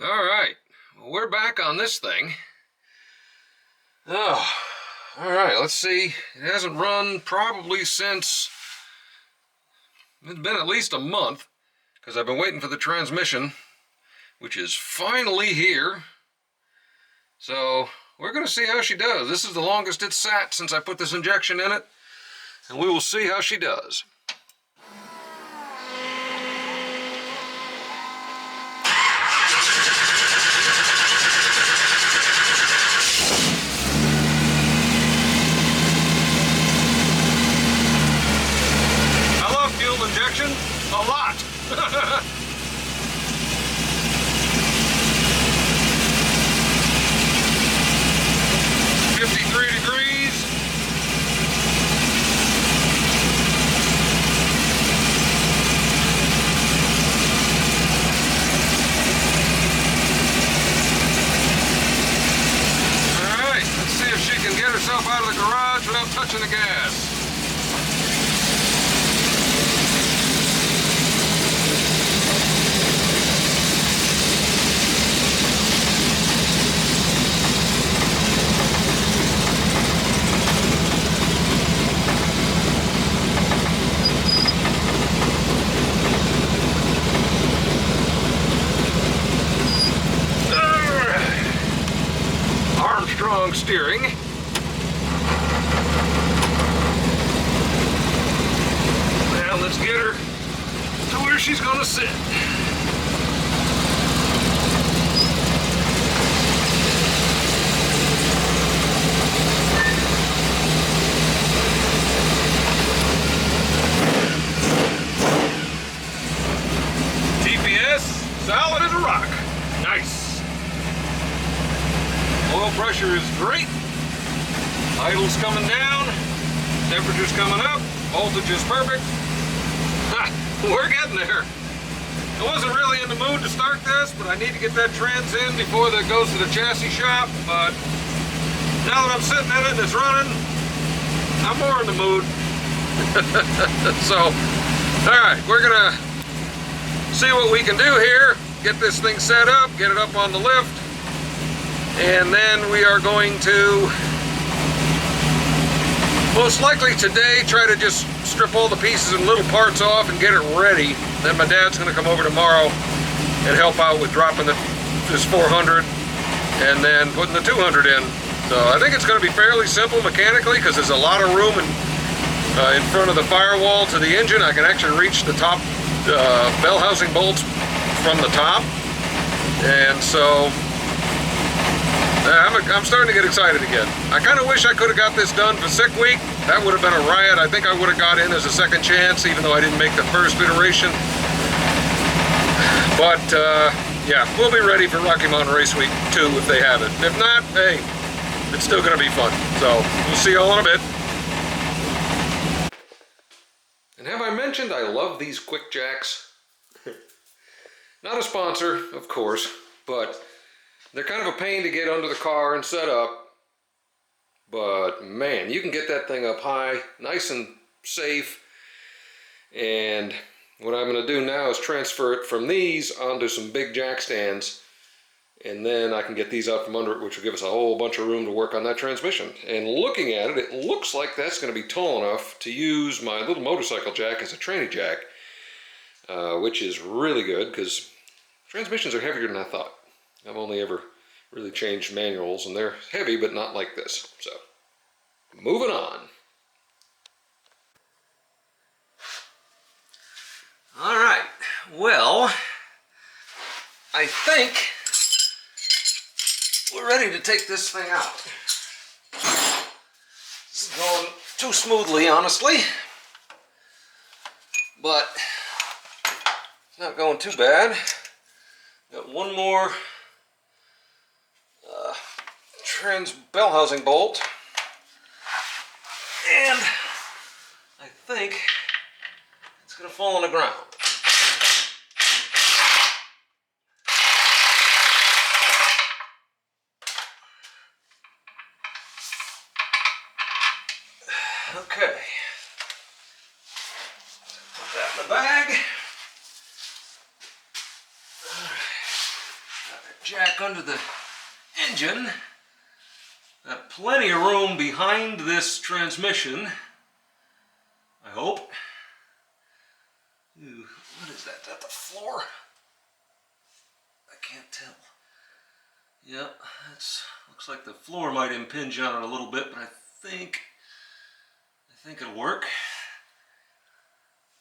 All right, well, we're back on this thing. Oh, all right, let's see. It hasn't run probably since, it's been at least a month, because I've been waiting for the transmission, which is finally here. So we're going to see how she does. This is the longest it's sat since I put this injection in it, and we will see how she does. Injection a lot. 53 degrees. All right, let's see if she can get herself out of the garage without touching the gas. Strong steering. Now let's get her to where she's gonna sit. TPS, solid as a rock. Nice. Oil pressure is great. Idle's coming down. Temperature's coming up. Voltage is perfect. Ha, we're getting there. I wasn't really in the mood to start this, but I need to get that trans in before that goes to the chassis shop. But now that I'm sitting in it and it's running, I'm more in the mood. So, all right, we're gonna see what we can do here. Get this thing set up, get it up on the lift. And then we are going to, most likely today, try to just strip all the pieces and little parts off and get it ready. Then my dad's going to come over tomorrow and help out with dropping this 400 and then putting the 200 in. So I think it's going to be fairly simple mechanically because there's a lot of room in front of the firewall to the engine. I can actually reach the top bell housing bolts from the top. And so I'm starting to get excited again. I kind of wish I could have got this done for sick week. That would have been a riot. I think I would have got in as a second chance, even though I didn't make the first iteration. But yeah, we'll be ready for Rocky Mountain Race Week 2 if they have it. If not, hey, it's still going to be fun. So we'll see you all in a bit. And have I mentioned I love these quick jacks? Not a sponsor, of course, but they're kind of a pain to get under the car and set up, but man, you can get that thing up high, nice and safe. And what I'm going to do now is transfer it from these onto some big jack stands, and then I can get these out from under it, which will give us a whole bunch of room to work on that transmission. And looking at it, it looks like that's going to be tall enough to use my little motorcycle jack as a tranny jack, which is really good because transmissions are heavier than I thought. I've only ever really changed manuals, and they're heavy, but not like this. So, moving on. All right, well, I think we're ready to take this thing out. This is going too smoothly, honestly, but it's not going too bad. Got one more trans bell housing bolt, and I think it's going to fall on the ground. Okay, put that in the bag. All right. jack under the engine. Got plenty of room behind this transmission, I hope. Ooh, what is that? Is that the floor? I can't tell. Yep, looks like the floor might impinge on it a little bit, but I think it'll work.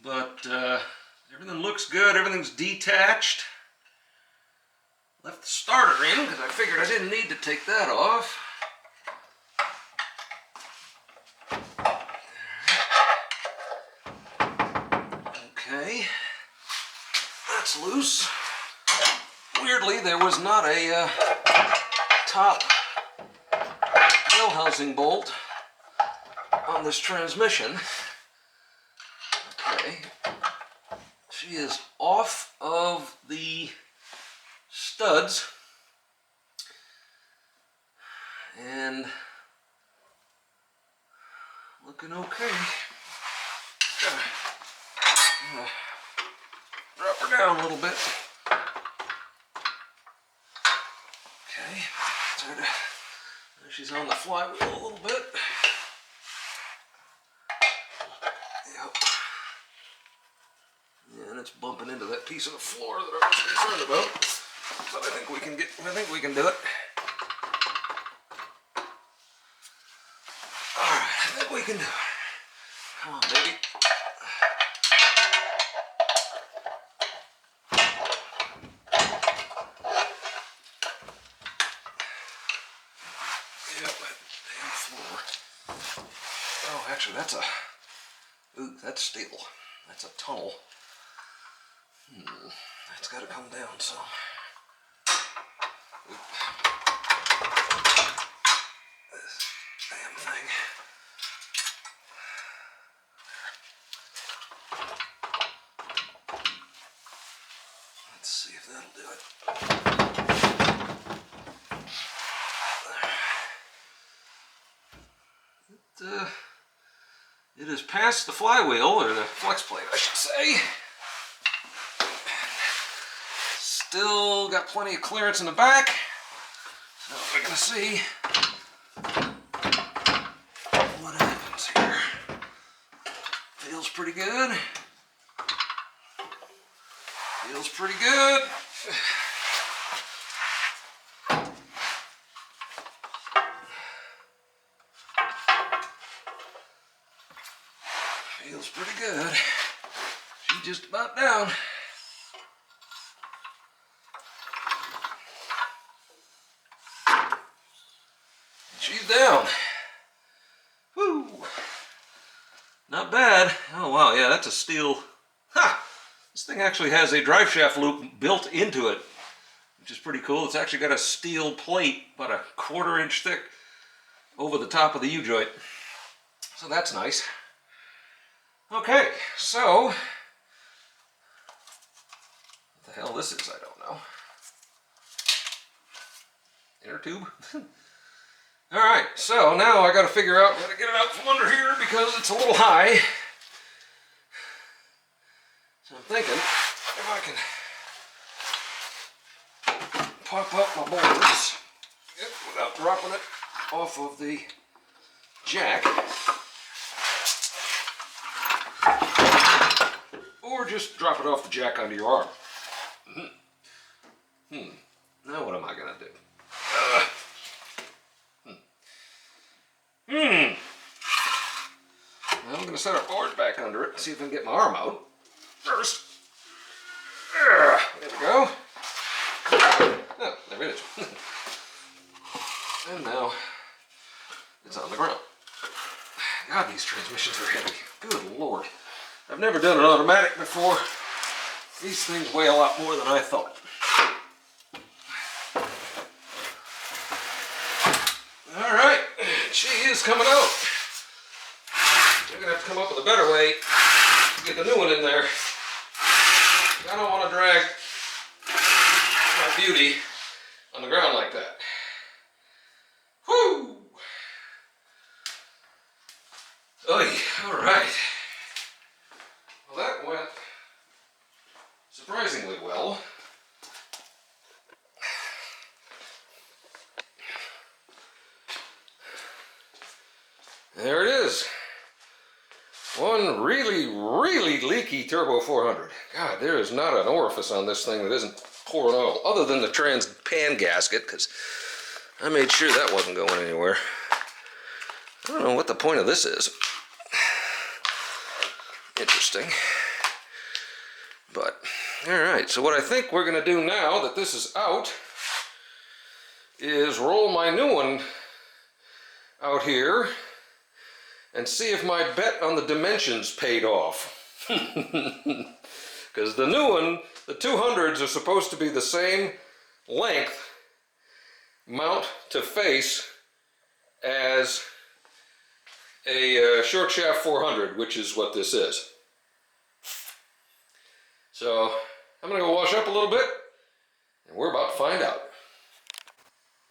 But everything looks good. Everything's detached. Left the starter in because I figured I didn't need to take that off. Okay, that's loose. Weirdly, there was not a top bell housing bolt on this transmission. Okay, she is off of the studs and looking okay. Drop her down a little bit. Okay, she's on the flywheel a little bit. Yep. Yeah, and it's bumping into that piece of the floor that I was concerned about. But I think we can do it. Alright, I think we can do it. Come on, baby. Yep, that damn floor. Oh, actually, that's steel. That's a tunnel. That's got to come down some. This damn thing. Let's see if that'll do it. It is past the flywheel, or the flex plate, I should say. Still got plenty of clearance in the back. So we're going to see what happens here. Feels pretty good. Feels pretty good. Feels pretty good. She's just about down. She's down. Woo! Not bad. Oh wow, yeah, that's a steel. Ha! This thing actually has a drive shaft loop built into it, which is pretty cool. It's actually got a steel plate, about a 1/4 inch thick, over the top of the U-joint. So that's nice. Okay, so what the hell this is, I don't know. Inner tube? Alright, so now I gotta figure out how to get it out from under here because it's a little high. So I'm thinking if I can pop up my boards without dropping it off of the jack. Or just drop it off the jack onto your arm. Now what am I gonna do? Well, I'm gonna set our board back under it and see if I can get my arm out first. There we go. Oh, there it is. And now it's on the ground. God, these transmissions are heavy. Good Lord. I've never done an automatic before. These things weigh a lot more than I thought. Alright, she is coming out. I'm going to have to come up with a better way to get the new one in there. I don't want to drag my beauty on the ground like that. Whoo! Oy, alright. Well, that went surprisingly well. There it is. One really, really leaky Turbo 400. God, there is not an orifice on this thing that isn't pouring oil, other than the trans pan gasket, because I made sure that wasn't going anywhere. I don't know what the point of this is. Interesting. But, alright, so what I think we're going to do now that this is out is roll my new one out here and see if my bet on the dimensions paid off. Because the new one, the 200s, are supposed to be the same length, mount to face, as a short shaft 400, which is what this is. So I'm going to go wash up a little bit, and we're about to find out.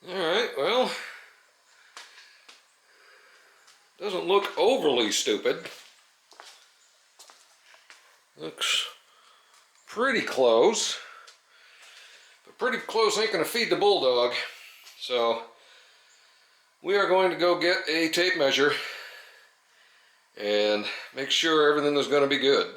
Alright, well, doesn't look overly stupid. Looks pretty close. But pretty close ain't going to feed the bulldog. So we are going to go get a tape measure and make sure everything is going to be good.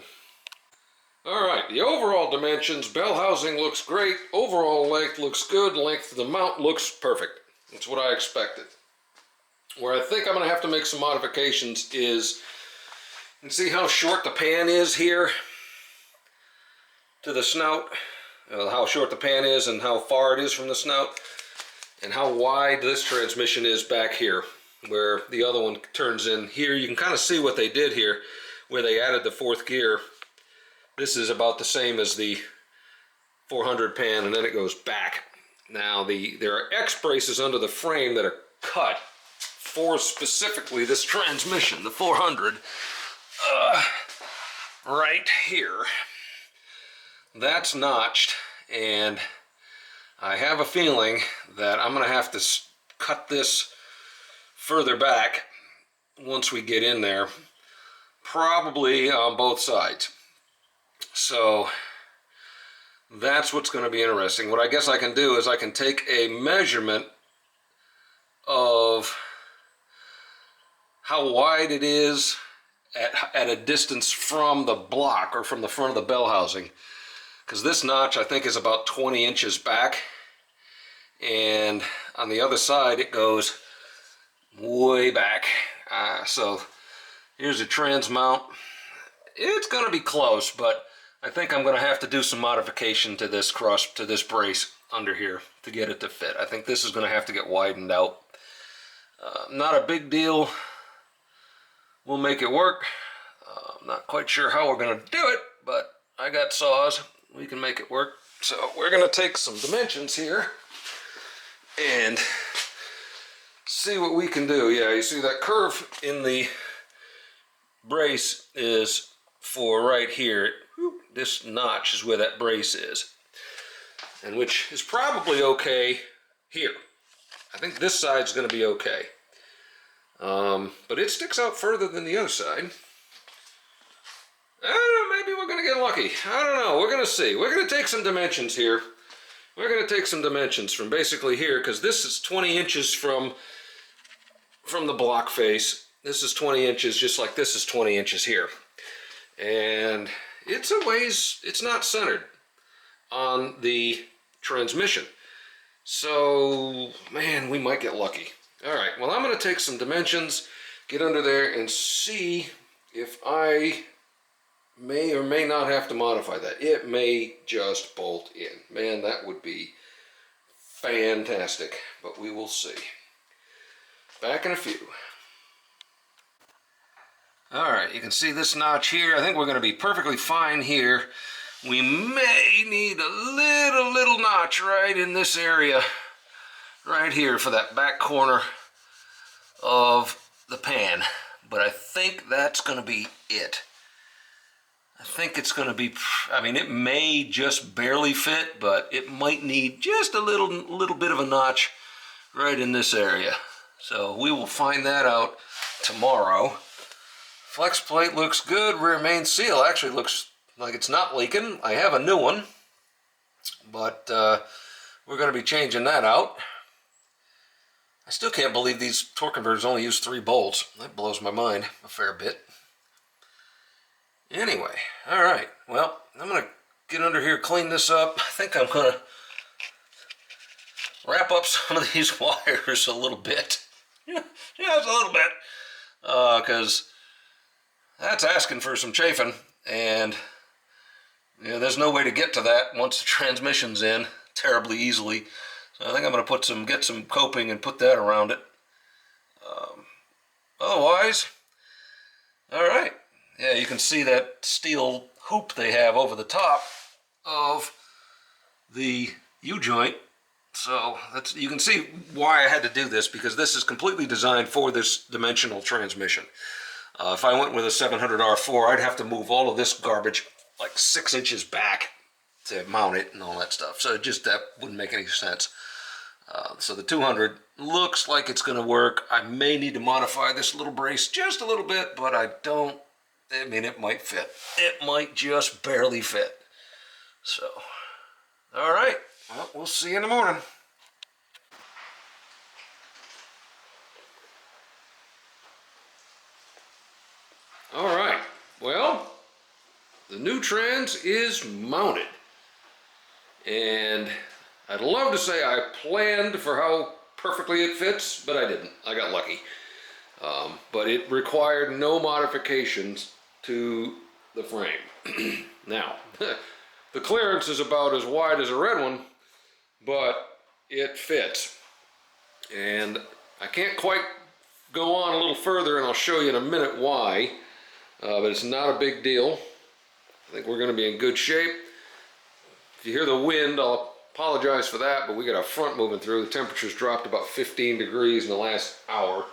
Alright, the overall dimensions, bell housing looks great, overall length looks good, length of the mount looks perfect. That's what I expected. Where I think I'm going to have to make some modifications is, you can see how short the pan is here to the snout, how short the pan is and how far it is from the snout, and how wide this transmission is back here, where the other one turns in here. You can kind of see what they did here, where they added the fourth gear. This is about the same as the 400 pan, and then it goes back. Now, there are X braces under the frame that are cut for specifically this transmission, the 400, right here. That's notched, and I have a feeling that I'm going to have to cut this further back once we get in there, probably on both sides. So that's what's going to be interesting. What I guess I can do is I can take a measurement of how wide it is at a distance from the block, or from the front of the bell housing. Because this notch, I think, is about 20 inches back. And on the other side, it goes way back. So here's a trans mount. It's going to be close, but I think I'm going to have to do some modification to this brace under here to get it to fit. I think this is going to have to get widened out. Not a big deal. We'll make it work. I'm not quite sure how we're going to do it, but I got saws. We can make it work. So we're going to take some dimensions here and see what we can do. Yeah, you see that curve in the brace is for right here. This notch is where that brace is, and which is probably okay here. I think this side's going to be okay, but it sticks out further than the other side. I don't know, maybe we're going to get lucky. I don't know, we're going to see. We're going to take some dimensions here. We're going to take some dimensions from basically here, because this is 20 inches from the block face. This is 20 inches, just like this is 20 inches here. And it's a ways, it's not centered on the transmission. So, man, we might get lucky. All right, well, I'm going to take some dimensions, get under there, and see if I may or may not have to modify that. It may just bolt in. Man, that would be fantastic, but we will see. Back in a few. Alright, you can see this notch here. I think we're going to be perfectly fine here. We may need a little notch right in this area, right here for that back corner of the pan. But I think that's going to be it. I think it's going to be, I mean, it may just barely fit, but it might need just a little bit of a notch right in this area. So we will find that out tomorrow. Flex plate looks good. Rear main seal actually looks like it's not leaking. I have a new one, but we're going to be changing that out. I still can't believe these torque converters only use 3 bolts. That blows my mind a fair bit. Anyway, all right. Well, I'm going to get under here, clean this up. I think I'm going to wrap up some of these wires a little bit. Yeah, just a little bit. Because that's asking for some chafing. And there's no way to get to that once the transmission's in terribly easily. So I think I'm going to get some coping and put that around it. Otherwise, all right. Yeah, you can see that steel hoop they have over the top of the U-joint. So you can see why I had to do this, because this is completely designed for this dimensional transmission. If I went with a 700R4, I'd have to move all of this garbage like 6 inches back to mount it and all that stuff. So that wouldn't make any sense. So the 200 looks like it's going to work. I may need to modify this little brace just a little bit, but it might fit. It might just barely fit. So, all right. Well, we'll see you in the morning. All right. Well, the new trans is mounted. And I'd love to say I planned for how perfectly it fits, but I didn't. I got lucky. But it required no modifications to the frame. Now, the clearance is about as wide as a red one, but it fits. And I can't quite go on a little further, and I'll show you in a minute why, but it's not a big deal. I think we're going to be in good shape. If you hear the wind, I'll apologize for that, but we got a front moving through. The temperature's dropped about 15 degrees in the last hour.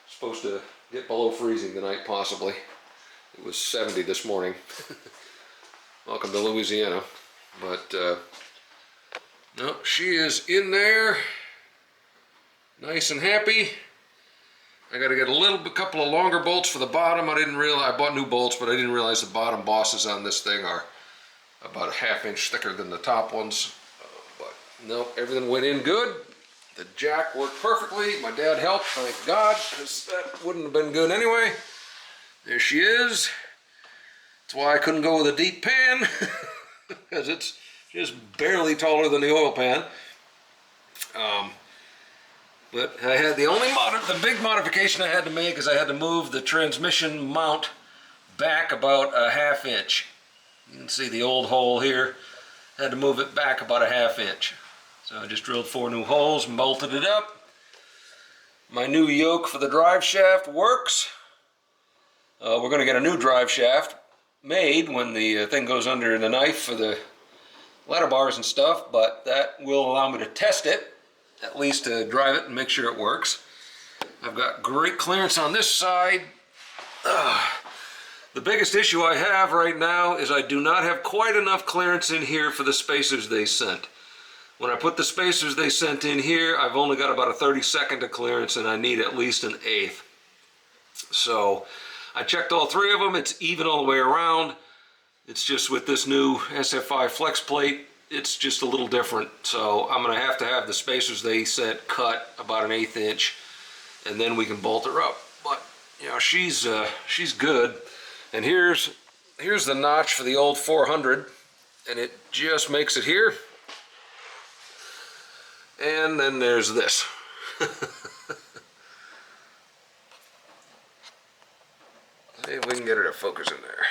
Supposed to get below freezing tonight, possibly. It was 70 this morning. Welcome to Louisiana. But no, she is in there, nice and happy. I got to get a couple of longer bolts for the bottom. I bought new bolts, but I didn't realize the bottom bosses on this thing are about a ½ inch thicker than the top ones. But no, everything went in good. The jack worked perfectly. My dad helped, thank God, because that wouldn't have been good anyway. There she is. That's why I couldn't go with a deep pan, because it's just barely taller than the oil pan. But I had the big modification I had to make is I had to move the transmission mount back about a ½ inch. You can see the old hole here. I had to move it back about a ½ inch. So I just drilled 4 new holes, bolted it up. My new yoke for the drive shaft works. We're going to get a new drive shaft made when the thing goes under the knife for the ladder bars and stuff, but that will allow me to test it, at least to drive it and make sure it works. I've got great clearance on this side. The biggest issue I have right now is I do not have quite enough clearance in here for the spacers they sent. When I put the spacers they sent in here, I've only got about a 32nd of clearance, and I need at least an 1/8. So I checked all 3 of them. It's even all the way around. It's just with this new SF5 flex plate, it's just a little different. So I'm going to have the spacers they sent cut about an 1/8 inch, and then we can bolt her up. But she's good. And here's the notch for the old 400, and it just makes it here. And then there's this. See if we can get her to focus in there.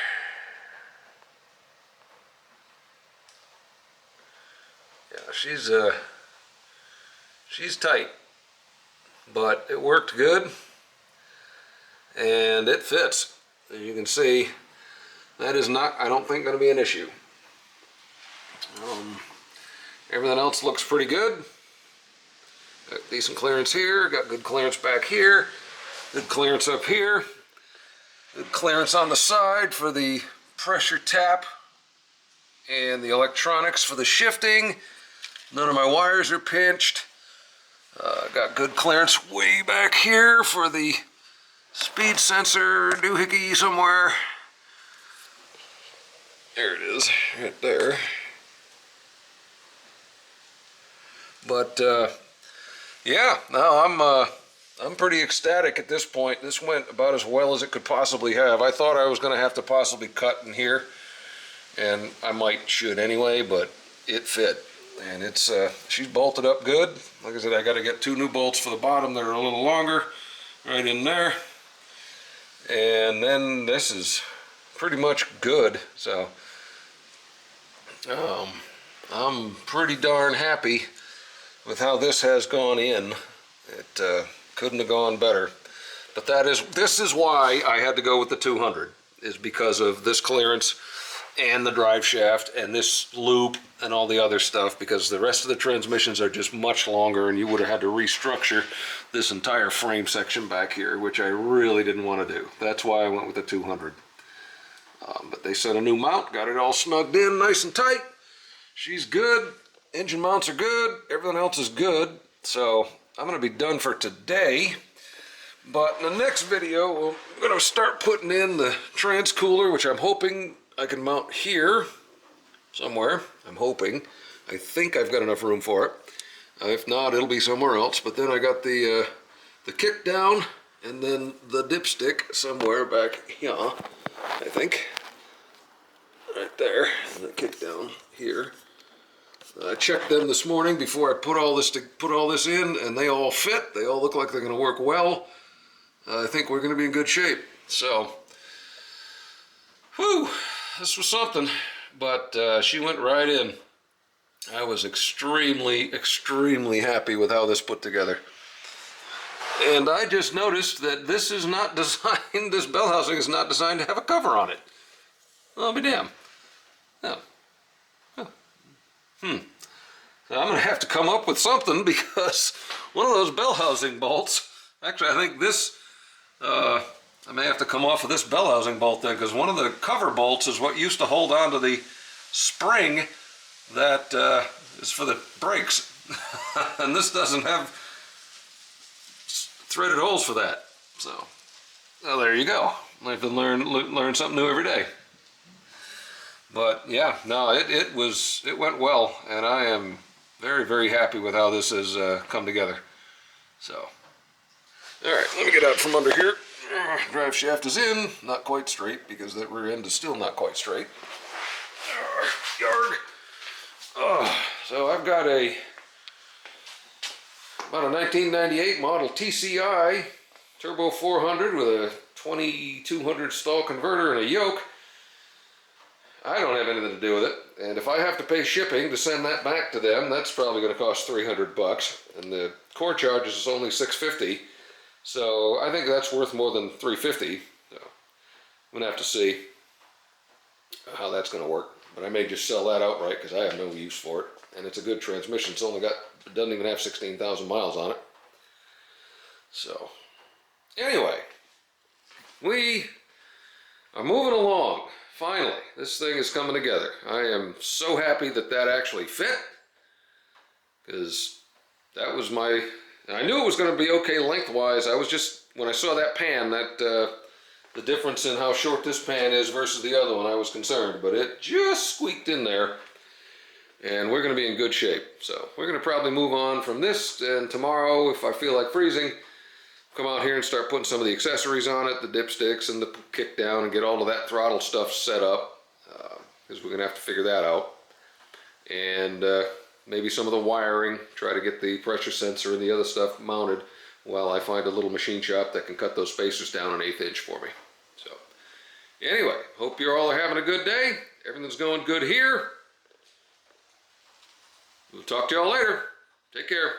Yeah, she's tight, but it worked good, and it fits. As you can see, that is not, I don't think, going to be an issue. Everything else looks pretty good. Got decent clearance here, got good clearance back here, good clearance up here, good clearance on the side for the pressure tap and the electronics for the shifting. None of my wires are pinched. Got good clearance way back here for the speed sensor doohickey somewhere. There it is, right there. But Yeah, no, I'm pretty ecstatic at this point. This went about as well as it could possibly have. I thought I was going to have to possibly cut in here, and I should anyway, but it fit. And it's she's bolted up good. Like I said, I got to get 2 new bolts for the bottom that are a little longer, right in there. And then this is pretty much good. So I'm pretty darn happy with how this has gone in. It couldn't have gone better. But this is why I had to go with the 200, is because of this clearance and the drive shaft and this loop and all the other stuff, because the rest of the transmissions are just much longer, and you would have had to restructure this entire frame section back here, which I really didn't want to do. That's why I went with the 200. But they sent a new mount, got it all snugged in nice and tight. She's good. Engine mounts are good. Everything else is good. So I'm going to be done for today. But in the next video, I'm going to start putting in the trans cooler, which I'm hoping I can mount here somewhere. I'm hoping. I think I've got enough room for it. If not, it'll be somewhere else. But then I got the kick down and then the dipstick somewhere back here, I think. Right there, and the kick down here. I checked them this morning before I put all this in, and they all fit. They all look like they're going to work well. I think we're going to be in good shape. So, whew, this was something. But she went right in. I was extremely, extremely happy with how this put together. And I just noticed that this is not designed, this bell housing is not designed to have a cover on it. I'll be damned. No. Oh. So I'm going to have to come up with something, because one of those bell housing bolts, actually I think this, I may have to come off of this bell housing bolt then, because one of the cover bolts is what used to hold on to the spring that is for the brakes. And this doesn't have threaded holes for that. So, well, there you go. I have to learn something new every day. But yeah, no, it went well, and I am very, very happy with how this has come together. So, all right, let me get out from under here. Drive shaft is in, not quite straight, because that rear end is still not quite straight. Yarg. So I've got about a 1998 model TCI Turbo 400 with a 2200 stall converter and a yoke. I don't have anything to do with it, and if I have to pay shipping to send that back to them, that's probably going to cost $300, and the core charges is only $650. So I think that's worth more than $350. So I'm gonna have to see how that's gonna work. But I may just sell that outright, because I have no use for it, and it's a good transmission. It doesn't even have 16,000 miles on it. So anyway, we are moving along. Finally, this thing is coming together. I am so happy that actually fit, because that was I knew it was going to be okay lengthwise. I was just, when I saw that pan, the difference in how short this pan is versus the other one, I was concerned, but it just squeaked in there, and we're going to be in good shape. So we're going to probably move on from this, and tomorrow, if I feel like freezing, come out here and start putting some of the accessories on it, the dipsticks and the kick down, and get all of that throttle stuff set up, because we're going to have to figure that out. And maybe some of the wiring, try to get the pressure sensor and the other stuff mounted while I find a little machine shop that can cut those spacers down an 1/8 inch for me. So anyway, hope you all are having a good day. Everything's going good here. We'll talk to y'all later. Take care.